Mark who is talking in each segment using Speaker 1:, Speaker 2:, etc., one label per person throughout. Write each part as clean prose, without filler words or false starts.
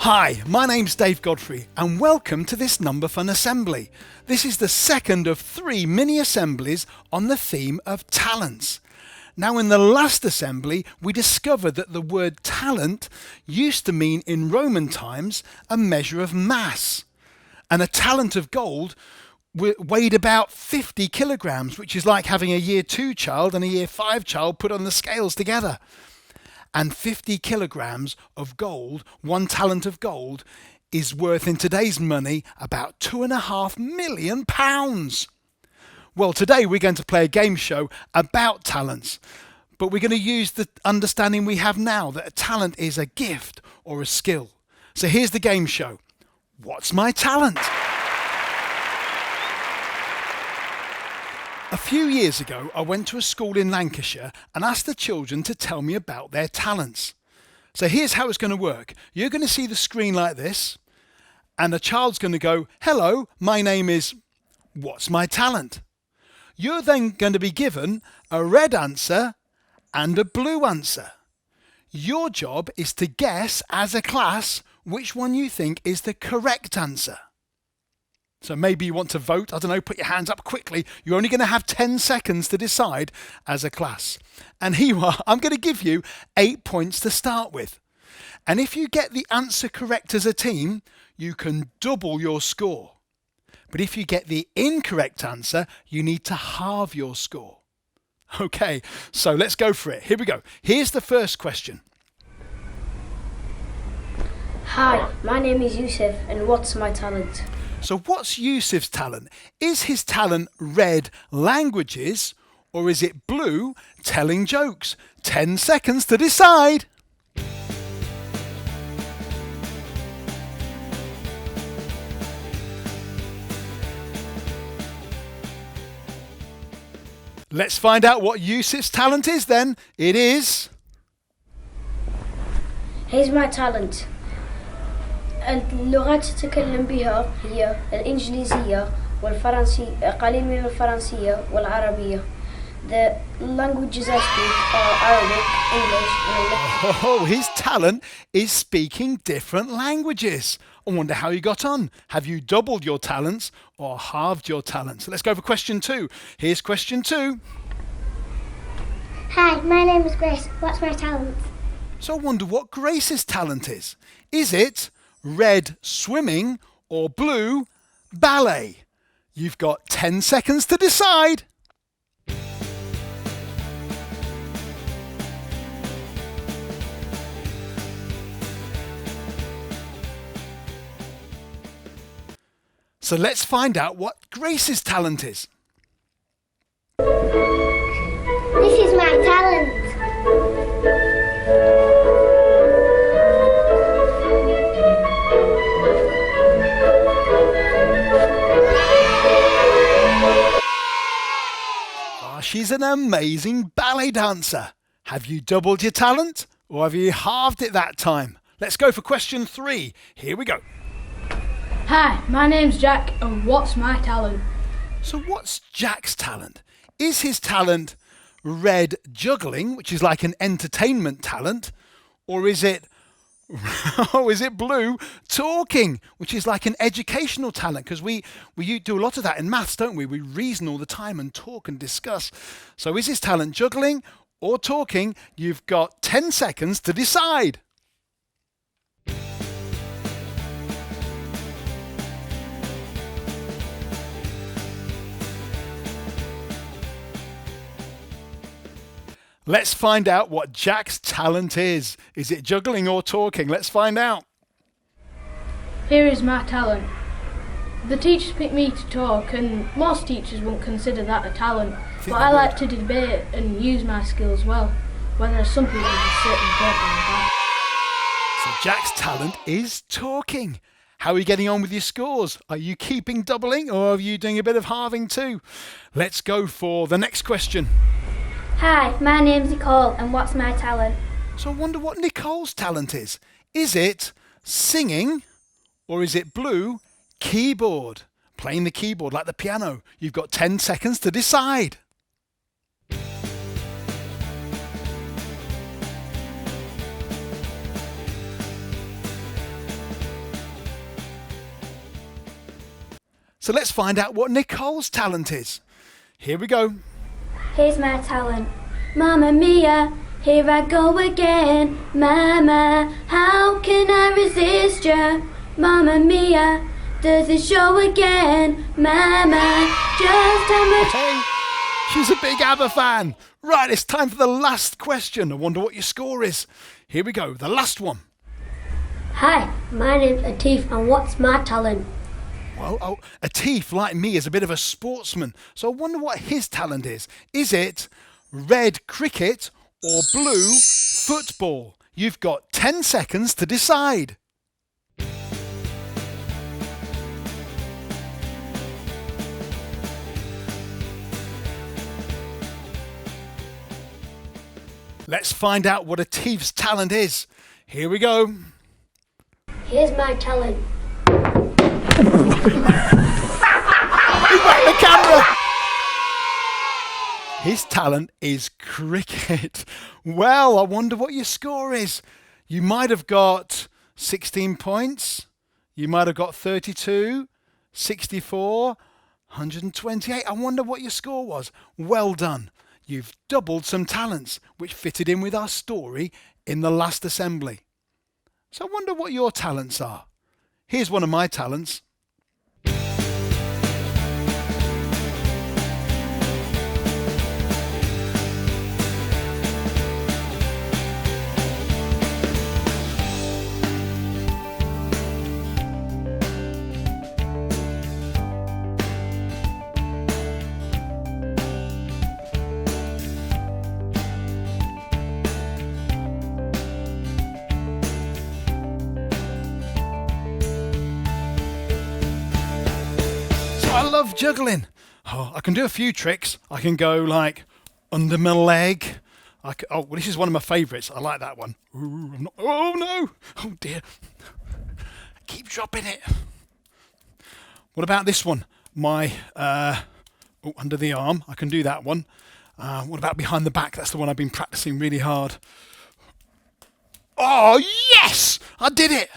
Speaker 1: Hi, my name's Dave Godfrey and welcome to this Number Fun assembly. This is the second of 3 mini assemblies on the theme of talents. Now in the last assembly we discovered that the word talent used to mean in Roman times a measure of mass, and a talent of gold weighed about 50 kilograms, which is like having a year 2 child and a year 5 child put on the scales together. And 50 kilograms of gold, 1 talent of gold, is worth in today's money about £2.5 million. Well, today we're going to play a game show about talents, but we're going to use the understanding we have now that a talent is a gift or a skill. So here's the game show. What's my talent? A few years ago, I went to a school in Lancashire and asked the children to tell me about their talents. So here's how it's going to work. You're going to see the screen like this, and a child's going to go, "Hello, my name is, what's my talent?" You're then going to be given a red answer and a blue answer. Your job is to guess as a class which one you think is the correct answer. So maybe you want to vote, I don't know, put your hands up quickly. You're only going to have 10 seconds to decide as a class. And here you are, I'm going to give you 8 points to start with. And if you get the answer correct as a team, you can double your score. But if you get the incorrect answer, you need to halve your score. Okay, so let's go for it. Here we go. Here's the first question.
Speaker 2: Hi, my name is Yusuf, and what's my talent?
Speaker 1: So what's Yusuf's talent? Is his talent red, languages, or is it blue, telling jokes? 10 seconds to decide. Let's find out what Yusuf's talent is then. It is...
Speaker 2: Here's my talent. اللغات تتكلم بها هي الإنجليزية والفرنسية، قليل من الفرنسية والعربية. The languages I speak are Arabic, English, and
Speaker 1: Oh, his talent is speaking different languages. I wonder how you got on. Have you doubled your talents or halved your talents? Let's go for question 2. Here's question 2.
Speaker 3: Hi, my name is Grace. What's my talent?
Speaker 1: So I wonder what Grace's talent is. Is it red, swimming, or blue, ballet? You've got 10 seconds to decide. So let's find out what Grace's talent is.
Speaker 3: This is my talent.
Speaker 1: She's an amazing ballet dancer. Have you doubled your talent or have you halved it that time? Let's go for question 3. Here we go.
Speaker 4: Hi, my name's Jack, and what's my talent?
Speaker 1: So what's Jack's talent? Is his talent red, juggling, which is like an entertainment talent, or is it blue, talking, which is like an educational talent? Because we do a lot of that in maths, don't we? We reason all the time and talk and discuss. So is his talent juggling or talking? You've got 10 seconds to decide. Let's find out what Jack's talent is. Is it juggling or talking? Let's find out.
Speaker 4: Here is my talent. The teachers pick me to talk, and most teachers won't consider that a talent. But I like to debate and use my skills well, whether some people just sit and talk like that.
Speaker 1: So Jack's talent is talking. How are you getting on with your scores? Are you keeping doubling or are you doing a bit of halving too? Let's go for the next question.
Speaker 3: Hi, my name's Nicole, and what's my talent?
Speaker 1: So I wonder what Nicole's talent is. Is it singing or is it blue, keyboard? Playing the keyboard like the piano. You've got 10 seconds to decide. So let's find out what Nicole's talent is. Here we go.
Speaker 3: Here's my talent. Mamma mia, here I go again. Mama, how can I resist ya? Mamma mia, does it show again? Mama, just how much...
Speaker 1: Hey, she's a big ABBA fan. Right, it's time for the last question. I wonder what your score is. Here we go, the last one.
Speaker 3: Hi, my name's Atif and what's my talent?
Speaker 1: Well, Atif, like me, is a bit of a sportsman. So I wonder what his talent is. Is it red cricket or blue football? You've got 10 seconds to decide. Let's find out what Atif's talent is. Here we go.
Speaker 3: Here's my talent.
Speaker 1: The camera. His talent is cricket. Well, I wonder what your score is. You might have got 16 points. You might have got 32, 64, 128. I wonder what your score was. Well done. You've doubled some talents, which fitted in with our story in the last assembly. So I wonder what your talents are. Here's one of my talents. I love juggling. I can do a few tricks. I can go like under my leg. Well, this is one of my favourites. I like that one. Ooh, oh no! Oh dear! Keep dropping it. What about this one? Under the arm. I can do that one. What about behind the back? That's the one I've been practicing really hard. Oh yes! I did it!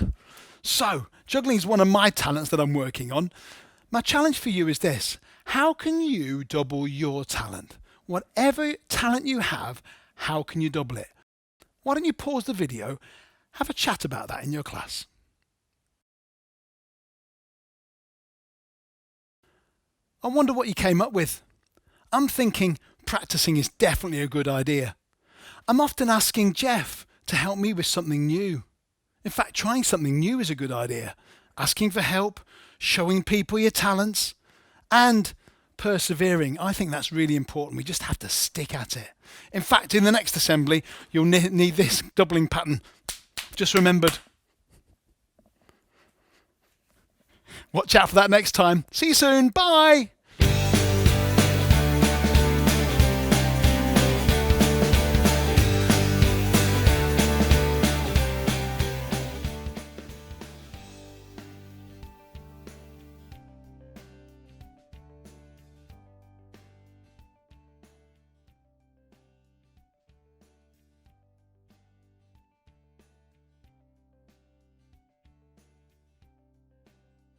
Speaker 1: So juggling is one of my talents that I'm working on. My challenge for you is this. How can you double your talent? Whatever talent you have, how can you double it? Why don't you pause the video, have a chat about that in your class. I wonder what you came up with. I'm thinking practicing is definitely a good idea. I'm often asking Jeff to help me with something new. In fact, trying something new is a good idea. Asking for help, showing people your talents, and persevering. I think that's really important. We just have to stick at it. In fact, in the next assembly, you'll need this doubling pattern. Just remembered. Watch out for that next time. See you soon. Bye.